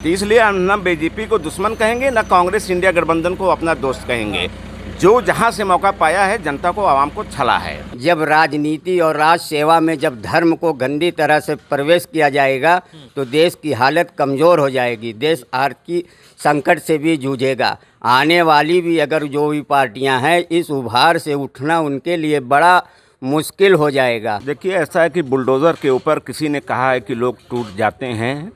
तो इसलिए हम न बीजेपी को दुश्मन कहेंगे, न कांग्रेस इंडिया गठबंधन को अपना दोस्त कहेंगे। जो जहां से मौका पाया है, जनता को, आवाम को छला है। जब राजनीति और राज सेवा में जब धर्म को गंदी तरह से प्रवेश किया जाएगा तो देश की हालत कमज़ोर हो जाएगी। देश आर्थिक संकट से भी जूझेगा। आने वाली भी अगर जो भी पार्टियां हैं, इस उभार से उठना उनके लिए बड़ा मुश्किल हो जाएगा। देखिए, ऐसा है कि बुलडोज़र के ऊपर किसी ने कहा है कि लोग टूट जाते हैं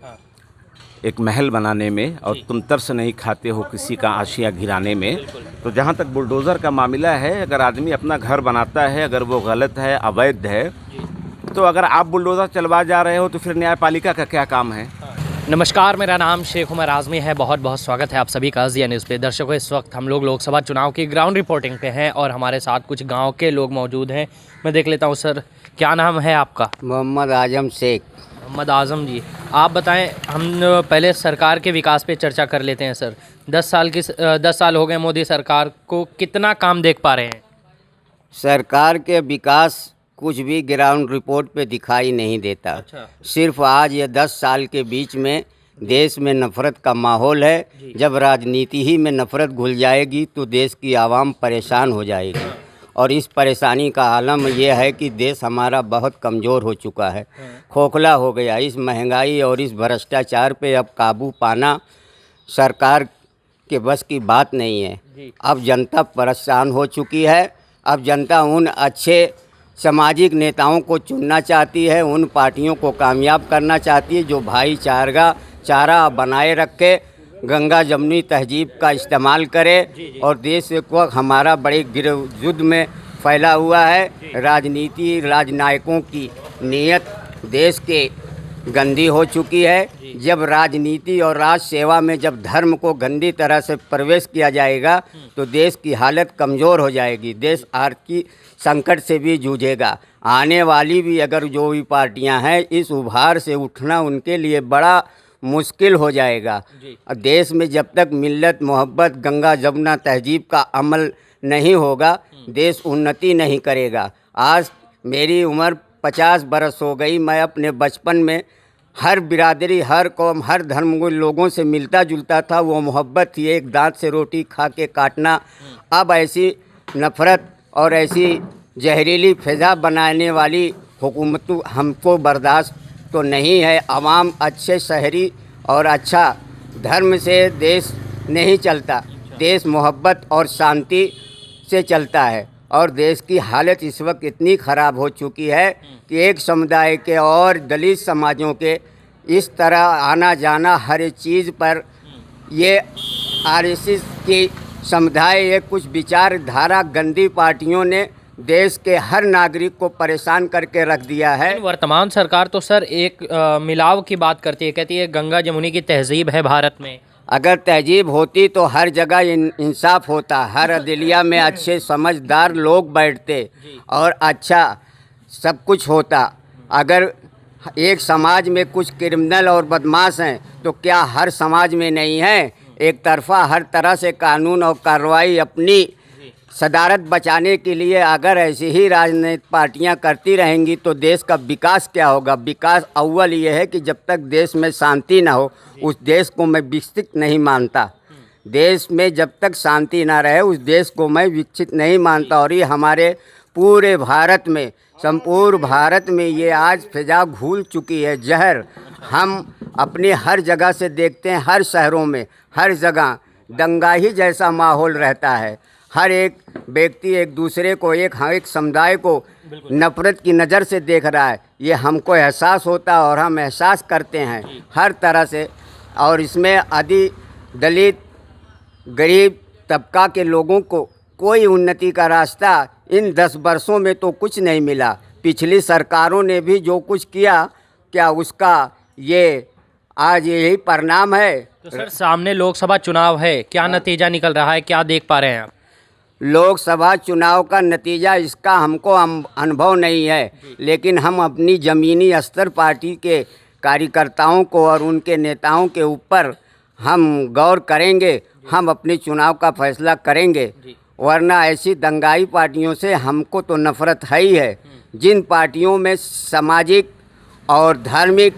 एक महल बनाने में, और तुम तरस नहीं खाते हो किसी का आशिया गिराने में। तो जहाँ तक बुलडोज़र का मामला है, अगर आदमी अपना घर बनाता है, अगर वो गलत है, अवैध है, तो अगर आप बुलडोज़र चलवा जा रहे हो तो फिर न्यायपालिका का क्या काम है? नमस्कार, मेरा नाम शेख उमर आज़मी है। बहुत बहुत स्वागत है आप सभी का ज़िया न्यूज़ पे। दर्शकों, इस वक्त हम लोग लोकसभा चुनाव की ग्राउंड रिपोर्टिंग पे हैं और हमारे साथ कुछ गांव के लोग मौजूद हैं। मैं देख लेता हूं। सर, क्या नाम है आपका? मोहम्मद आजम शेख। मोहम्मद आज़म जी, आप बताएं। हम पहले सरकार के विकास पे चर्चा कर लेते हैं। सर, 10 साल हो गए मोदी सरकार को, कितना काम देख पा रहे हैं? सरकार के विकास कुछ भी ग्राउंड रिपोर्ट पे दिखाई नहीं देता। अच्छा। सिर्फ आज ये 10 साल के बीच में देश में नफ़रत का माहौल है। जब राजनीति ही में नफ़रत घुल जाएगी तो देश की आवाम परेशान हो जाएगी, और इस परेशानी का आलम यह है कि देश हमारा बहुत कमज़ोर हो चुका है, खोखला हो गया। इस महंगाई और इस भ्रष्टाचार पे अब काबू पाना सरकार के बस की बात नहीं है। अब जनता परेशान हो चुकी है। अब जनता उन अच्छे सामाजिक नेताओं को चुनना चाहती है, उन पार्टियों को कामयाब करना चाहती है जो भाईचारा बनाए रखे, गंगा जमुनी तहजीब का इस्तेमाल करे। और देश को हमारा बड़े युद्ध में फैला हुआ है। राजनीति, राजनायकों की नीयत देश के गंदी हो चुकी है। जब राजनीति और राज सेवा में जब धर्म को गंदी तरह से प्रवेश किया जाएगा तो देश की हालत कमज़ोर हो जाएगी। देश आर्थिक संकट से भी जूझेगा। आने वाली भी अगर जो भी पार्टियां हैं, इस उभार से उठना उनके लिए बड़ा मुश्किल हो जाएगा। देश में जब तक मिल्लत, मोहब्बत, गंगा जमुना तहजीब का अमल नहीं होगा, देश उन्नति नहीं करेगा। आज मेरी उम्र 50 बरस हो गई। मैं अपने बचपन में हर बिरादरी, हर कौम, हर धर्म के लोगों से मिलता जुलता था। वो मोहब्बत थी, एक दांत से रोटी खा के काटना। अब ऐसी नफ़रत और ऐसी जहरीली फ़िज़ा बनाने वाली हुकूमत हमको बर्दाश्त तो नहीं है। आवाम अच्छे शहरी और अच्छा धर्म से देश नहीं चलता। देश मोहब्बत और शांति से चलता है। और देश की हालत इस वक्त इतनी ख़राब हो चुकी है कि एक समुदाय के और दलित समाजों के इस तरह आना जाना हर एक चीज़ पर ये आरएसएस की समुदाय, ये कुछ विचारधारा गंदी पार्टियों ने देश के हर नागरिक को परेशान करके रख दिया है। वर्तमान सरकार तो सर एक मिलाव की बात करती है, कहती है गंगा जमुनी की तहजीब है भारत में। अगर तहजीब होती तो हर जगह इंसाफ होता, हर अदलिया में अच्छे समझदार लोग बैठते और अच्छा सब कुछ होता। अगर एक समाज में कुछ क्रिमिनल और बदमाश हैं तो क्या हर समाज में नहीं है? एक तरफा हर तरह से कानून और कार्रवाई अपनी सदारत बचाने के लिए अगर ऐसी ही राजनीतिक पार्टियां करती रहेंगी तो देश का विकास क्या होगा? विकास अव्वल ये है कि जब तक देश में शांति ना हो, उस देश को मैं विकसित नहीं मानता। देश में जब तक शांति ना रहे, उस देश को मैं विकसित नहीं मानता। और ये हमारे पूरे भारत में, संपूर्ण भारत में ये आज फ़िज़ा घुल चुकी है, जहर। हम अपने हर जगह से देखते हैं, हर शहरों में, हर जगह दंगा ही जैसा माहौल रहता है। हर एक व्यक्ति एक दूसरे को, एक समुदाय को नफ़रत की नज़र से देख रहा है। ये हमको एहसास होता है और हम एहसास करते हैं हर तरह से। और इसमें आदि दलित गरीब तबका के लोगों को कोई उन्नति का रास्ता इन 10 वर्षों में तो कुछ नहीं मिला। पिछली सरकारों ने भी जो कुछ किया, क्या उसका ये आज यही परिणाम है? तो सर, सामने लोकसभा चुनाव है, क्या नतीजा निकल रहा है, क्या देख पा रहे हैं आप? लोकसभा चुनाव का नतीजा इसका हमको अनुभव नहीं है, लेकिन हम अपनी ज़मीनी स्तर पार्टी के कार्यकर्ताओं को और उनके नेताओं के ऊपर हम गौर करेंगे। हम अपने चुनाव का फैसला करेंगे, वरना ऐसी दंगाई पार्टियों से हमको तो नफ़रत है ही है। जिन पार्टियों में सामाजिक और धार्मिक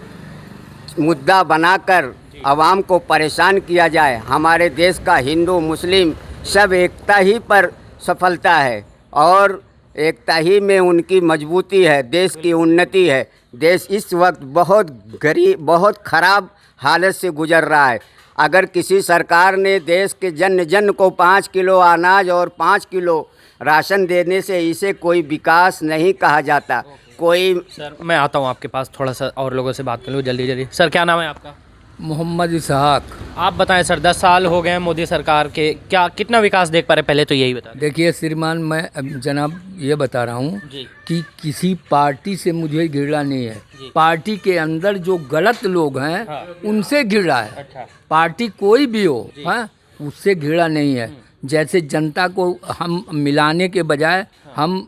मुद्दा बनाकर आवाम को परेशान किया जाए। हमारे देश का हिंदू मुस्लिम सब एकता ही पर सफलता है और एकता ही में उनकी मजबूती है, देश की उन्नति है। देश इस वक्त बहुत गरीब, बहुत ख़राब हालत से गुजर रहा है। अगर किसी सरकार ने देश के जन जन को 5 किलो अनाज और 5 किलो राशन देने से इसे कोई विकास नहीं कहा जाता। कोई सर मैं आता हूँ आपके पास, थोड़ा सा और लोगों से बात कर लूँ जल्दी जल्दी। सर क्या नाम है आपका? मोहम्मद इसहाक। आप बताएं सर, 10 साल हो गए हैं मोदी सरकार के, क्या कितना विकास देख पा रहे, पहले तो यही बता दें। देखिए श्रीमान, मैं जनाब ये बता रहा हूँ जी। कि किसी पार्टी से मुझे घृणा नहीं है। जी। पार्टी के अंदर जो गलत लोग हैं हाँ। उनसे घृणा है। अच्छा। पार्टी कोई भी हो, हाँ, उससे घृणा नहीं है। जैसे जनता को हम मिलाने के बजाय हम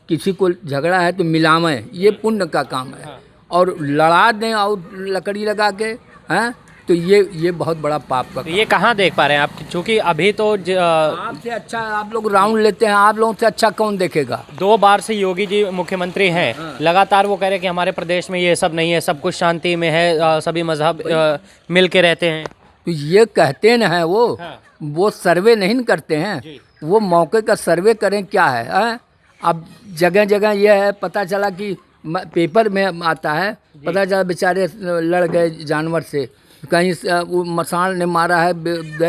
किसी को झगड़ा है तो मिलावें, ये पुण्य का काम है। और लड़ा दें और लकड़ी लगा के, हैं, तो ये बहुत बड़ा पाप का तो ये कहाँ देख पा रहे हैं आप? क्योंकि अभी तो आपसे अच्छा आप लोग राउंड लेते हैं, आप लोगों से अच्छा कौन देखेगा? 2 बार से योगी जी मुख्यमंत्री हैं, लगातार वो कह रहे हैं कि हमारे प्रदेश में ये सब नहीं है, सब कुछ शांति में है, सभी मजहब मिल के रहते हैं। तो ये कहते न हैं हाँ। वो सर्वे नहीं न करते हैं। जी। वो मौके का सर्वे करें क्या है, हैं? अब जगह जगह ये है, पता चला कि पेपर में आता है, पता चला बेचारे लड़ गए जानवर से, कहीं वो मसाल ने मारा है,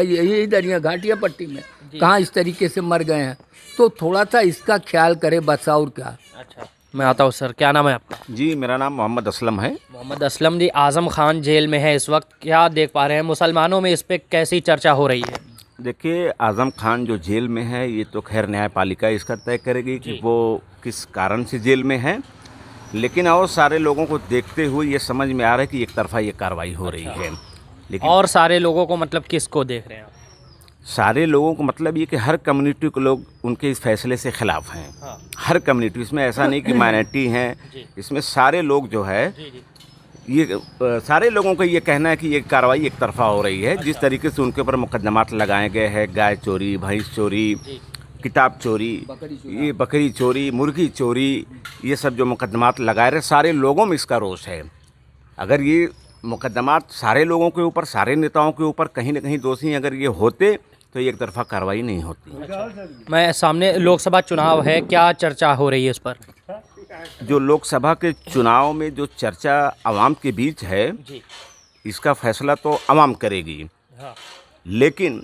यही इधर यहाँ घाटिया पट्टी में कहाँ इस तरीके से मर गए हैं। तो थोड़ा सा इसका ख्याल करे बस, और क्या। अच्छा, मैं आता हूँ सर, क्या नाम है आपका? जी, मेरा नाम मोहम्मद असलम है। मोहम्मद असलम जी, आज़म खान जेल में है इस वक्त, क्या देख पा रहे हैं? मुसलमानों में इस पर कैसी चर्चा हो रही है? देखिए, आज़म खान जो जेल में है, ये तो खैर न्यायपालिका इसका तय करेगी कि वो किस कारण से जेल में है। लेकिन और सारे लोगों को देखते हुए ये समझ में आ रहा है कि एक तरफा ये कार्रवाई हो रही है। लेकिन और सारे लोगों को मतलब किसको देख रहे हैं आप? सारे लोगों को मतलब ये कि हर कम्युनिटी के लोग उनके इस फैसले से खिलाफ हैं। हाँ। हर कम्युनिटी, इसमें ऐसा नहीं कि माइनॉरिटी हैं, इसमें सारे लोग जो है, ये सारे लोगों का ये कहना है कि ये कार्रवाई एक तरफा हो रही है। जिस तरीके से उनके ऊपर मुकदमात लगाए गए हैं, गाय चोरी, भैंस चोरी, किताब चोरी, ये बकरी चोरी, मुर्गी चोरी, ये सब जो मुकदमात लगाए रहे, सारे लोगों में इसका रोष है। अगर ये मुकदमात सारे लोगों के ऊपर, सारे नेताओं के ऊपर कहीं ना कहीं दोषी अगर ये होते तो ये एक तरफा कार्रवाई नहीं होती। मैं सामने लोकसभा चुनाव है, क्या चर्चा हो रही है इस पर? जो लोकसभा के चुनाव में जो चर्चा आवाम के बीच है, इसका फैसला तो आवाम करेगी। हाँ। लेकिन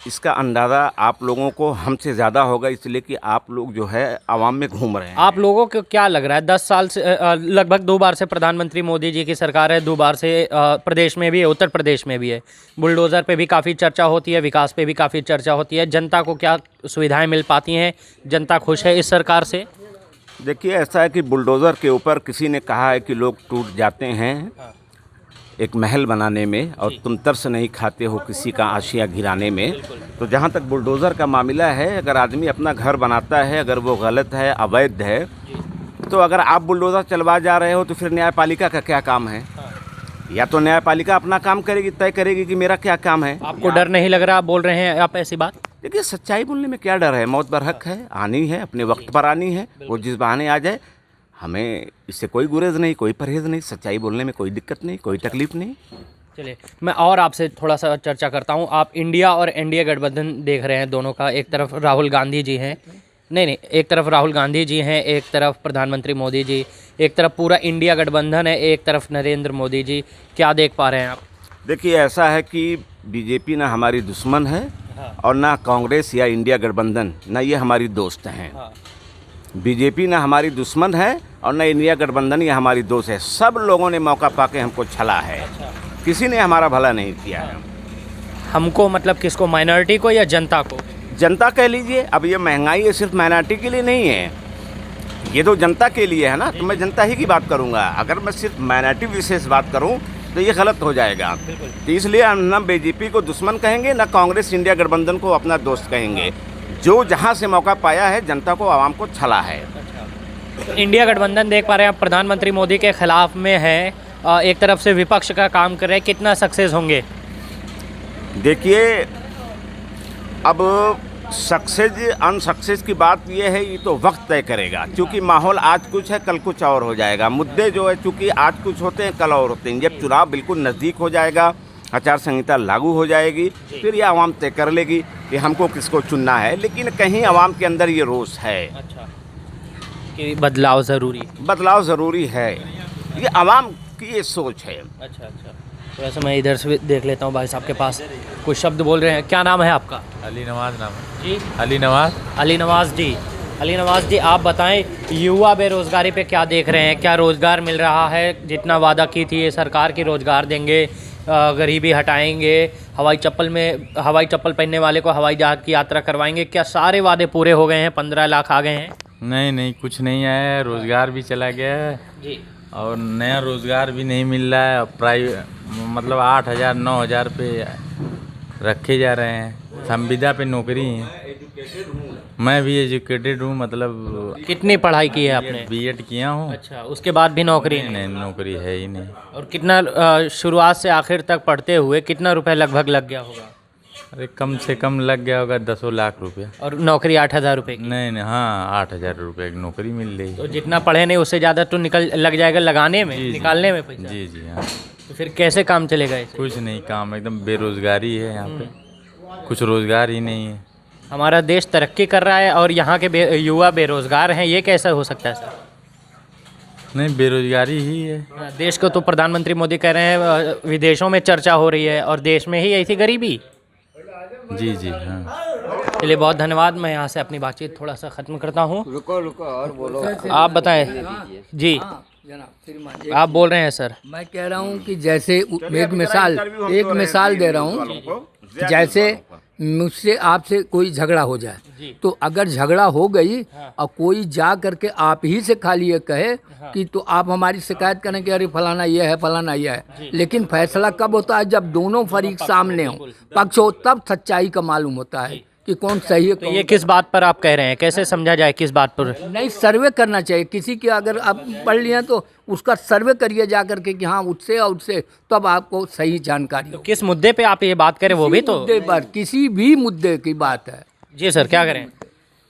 इसका अंदाज़ा आप लोगों को हमसे ज़्यादा होगा, इसलिए कि आप लोग जो है आवाम में घूम रहे हैं। आप लोगों को क्या लग रहा है? 10 साल से लगभग 2 बार से प्रधानमंत्री मोदी जी की सरकार है, 2 बार से प्रदेश में भी है, उत्तर प्रदेश में भी है। बुलडोज़र पे भी काफ़ी चर्चा होती है, विकास पे भी काफ़ी चर्चा होती है। जनता को क्या सुविधाएं मिल पाती हैं? जनता खुश है इस सरकार से? देखिए, ऐसा है कि बुलडोज़र के ऊपर किसी ने कहा है कि लोग टूट जाते हैं एक महल बनाने में, और तुम तरस नहीं खाते हो किसी का आशिया गिराने में। तो जहाँ तक बुलडोज़र का मामला है, अगर आदमी अपना घर बनाता है, अगर वो गलत है, अवैध है, तो अगर आप बुलडोज़र चलवा जा रहे हो तो फिर न्यायपालिका का क्या काम है? या तो न्यायपालिका अपना काम करेगी, तय करेगी कि मेरा क्या काम है। आपको डर नहीं लग रहा? आप बोल रहे हैं आप ऐसी बात? देखिए, सच्चाई बोलने में क्या डर है? मौत बरहक है, आनी है, अपने वक्त पर आनी है। वो जिस बहाने आ जाए, हमें इससे कोई गुरेज नहीं, कोई परहेज़ नहीं। सच्चाई बोलने में कोई दिक्कत नहीं, कोई तकलीफ़ नहीं। चलिए, मैं और आपसे थोड़ा सा चर्चा करता हूँ। आप इंडिया और एनडीए गठबंधन देख रहे हैं, दोनों का, एक तरफ राहुल गांधी जी हैं, नहीं, एक तरफ राहुल गांधी जी हैं, एक तरफ प्रधानमंत्री मोदी जी, एक तरफ पूरा इंडिया गठबंधन है, एक तरफ नरेंद्र मोदी जी, क्या देख पा रहे हैं आप? देखिए, ऐसा है कि बीजेपी ना हमारी दुश्मन है, और ना कांग्रेस या इंडिया गठबंधन, ना ये हमारी दोस्त हैं। बीजेपी ना हमारी दुश्मन है और ना इंडिया गठबंधन ये हमारी दोस्त है। सब लोगों ने मौका पाके हमको छला है, किसी ने हमारा भला नहीं किया है। हमको मतलब किसको? माइनॉरिटी को या जनता को? जनता कह लीजिए। अब ये महंगाई ये सिर्फ माइनॉरिटी के लिए नहीं है, ये तो जनता के लिए है ना। तो मैं जनता ही की बात करूँगा। अगर मैं सिर्फ माइनॉरिटी विशेष बात करूँ तो ये गलत हो जाएगा। तो इसलिए हम ना बीजेपी को दुश्मन कहेंगे, ना कांग्रेस इंडिया गठबंधन को अपना दोस्त कहेंगे। जो जहाँ से मौका पाया है, जनता को, आवाम को छला है। तो इंडिया गठबंधन देख पा रहे हैं, प्रधानमंत्री मोदी के खिलाफ में है, एक तरफ से विपक्ष का काम कर रहे हैं, कितना सक्सेस होंगे? देखिए, अब सक्सेस अनसक्सेस की बात ये है, ये तो वक्त तय करेगा। क्योंकि माहौल आज कुछ है, कल कुछ और हो जाएगा। मुद्दे जो है, चूँकि आज कुछ होते हैं, कल और होते हैं। जब चुनाव बिल्कुल नज़दीक हो जाएगा, आचार संहिता लागू हो जाएगी, फिर ये आवाम तय कर लेगी कि हमको किसको चुनना है। लेकिन कहीं आवाम के अंदर ये रोष है, अच्छा, कि बदलाव ज़रूरी। बदलाव ज़रूरी है, ये आवाम की ये सोच है। अच्छा अच्छा, तो वैसे मैं इधर से भी देख लेता हूँ, भाई साहब के पास कुछ शब्द बोल रहे हैं। क्या नाम है आपका? अली नवाज नाम है। जी, अली नवाज। अली नवाज जी। अली नवाज जी, आप बताएं, युवा बेरोज़गारी पे क्या देख रहे हैं? क्या रोज़गार मिल रहा है? जितना वादा की थी ये सरकार की, रोज़गार देंगे, गरीबी हटाएंगे, हवाई चप्पल पहनने वाले को हवाई जहाज़ की यात्रा करवाएंगे, क्या सारे वादे पूरे हो गए हैं? 15 लाख आ गए हैं? नहीं नहीं, कुछ नहीं आया है, रोज़गार भी चला गया है जी, और नया रोज़गार भी नहीं मिल रहा है। प्राइवेट मतलब 8,000 9,000 पे रखे जा रहे हैं। संविदा पे नौकरी है। मैं भी एजुकेटेड हूँ, मतलब कितनी पढ़ाई की है आपने? बीएड किया हूँ। अच्छा, उसके बाद भी नौकरी नहीं नहीं? नहीं, नौकरी है ही नहीं। और कितना शुरुआत से आखिर तक पढ़ते हुए कितना रुपए लगभग लग गया होगा? अरे कम से कम लग गया होगा 10 लाख रुपया। और नौकरी 8,000 रुपये की? नहीं नहीं, हाँ 8,000 रुपये की नौकरी मिल रही तो है। जितना पढ़े नहीं उससे ज़्यादा तो लग जाएगा लगाने में, जी, जी। निकालने में पैसा। जी जी हाँ। तो फिर कैसे काम चलेगा इसे? कुछ नहीं, काम एकदम बेरोज़गारी है यहाँ पे, कुछ रोज़गार ही नहीं है। हमारा देश तरक्की कर रहा है और यहाँ के युवा बेरोजगार हैं, ये कैसा हो सकता है सर? नहीं, बेरोज़गारी ही है। देश को तो प्रधानमंत्री मोदी कह रहे हैं विदेशों में चर्चा हो रही है और देश में ही ऐसी गरीबी। जी जी हाँ। चलिए, बहुत धन्यवाद। मैं यहाँ से अपनी बातचीत थोड़ा सा ख़त्म करता हूँ। रुको और बोलो। आप बताएं जी, जनाब श्रीमान, आप बोल रहे हैं सर। मैं कह रहा हूँ कि जैसे एक मिसाल दे रहा हूँ, जैसे मुझसे आपसे कोई झगड़ा हो जाए, तो अगर झगड़ा हो गई और कोई जा करके आप ही से खाली ये कहे कि तो आप हमारी शिकायत करें कि अरे फलाना ये है, फलाना ये है, लेकिन फैसला कब होता है? जब दोनों फरीक सामने हो, पक्ष हो, तब सच्चाई का मालूम होता है कि कौन सही है, तो कौन ये किस बात पर आप कह रहे हैं? कैसे समझा जाए किस बात पर? नहीं। सर्वे करना चाहिए किसी की, अगर आप पढ़ लिए तो उसका सर्वे करिए जा करके कि हाँ उससे और उससे, तब आपको सही जानकारी तो हो। किस मुद्दे पे आप ये बात करें वो भी तो? मुद्दे पर, किसी भी मुद्दे की बात है। जी सर, क्या करें?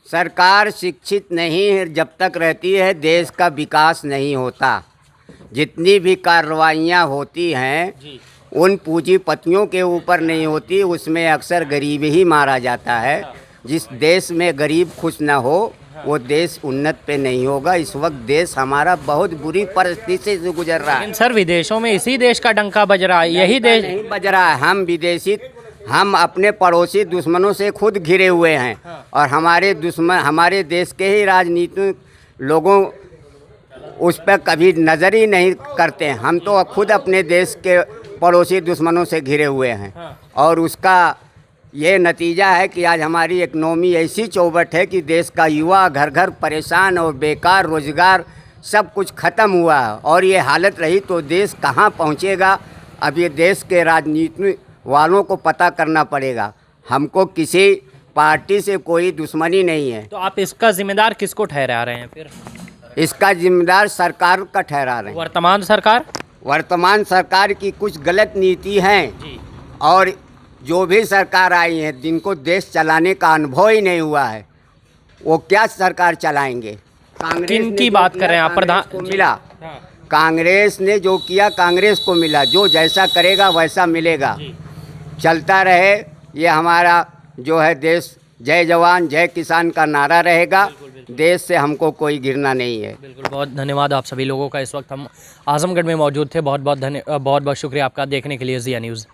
सरकार शिक्षित नहीं है जब तक रहती है, देश का विकास नहीं होता। जितनी भी कार्रवाइयाँ होती हैं उन पूंजीपतियों के ऊपर नहीं होती, उसमें अक्सर गरीब ही मारा जाता है। जिस देश में गरीब खुश ना हो वो देश उन्नत पे नहीं होगा। इस वक्त देश हमारा बहुत बुरी परिस्थिति से गुजर रहा है। लेकिन सर, विदेशों में इसी देश का डंका बज रहा है, यही देश नहीं बज रहा है। हम अपने पड़ोसी दुश्मनों से खुद घिरे हुए हैं और हमारे दुश्मन हमारे देश के ही राजनीतिक लोगों उस पर कभी नज़र ही नहीं करते हैं। हम तो खुद अपने देश के पड़ोसी दुश्मनों से घिरे हुए हैं और उसका ये नतीजा है कि आज हमारी इकनॉमी ऐसी चौबट है कि देश का युवा घर घर परेशान और बेकार, रोज़गार सब कुछ ख़त्म हुआ है। और ये हालत रही तो देश कहाँ पहुँचेगा? अब ये देश के राजनीति वालों को पता करना पड़ेगा। हमको किसी पार्टी से कोई दुश्मनी नहीं है। तो आप इसका जिम्मेदार किसको ठहरा रहे हैं फिर? इसका जिम्मेदार सरकार का ठहरा रहे हैं। वर्तमान सरकार? वर्तमान सरकार की कुछ गलत नीति हैं और जो भी सरकार आई है जिनको देश चलाने का अनुभव ही नहीं हुआ है, वो क्या सरकार चलाएंगे? कांग्रेस किन ने की जो बात किया, कर रहे हैं आप? कांग्रेस को मिला। हाँ। कांग्रेस ने जो किया कांग्रेस को मिला, जो जैसा करेगा वैसा मिलेगा। चलता रहे ये हमारा जो है देश, जय जवान जय किसान का नारा रहेगा। देश से हमको कोई गिरना नहीं है। बिल्कुल, बहुत धन्यवाद आप सभी लोगों का। इस वक्त हम आजमगढ़ में मौजूद थे। बहुत बहुत शुक्रिया आपका देखने के लिए ज़िया न्यूज़।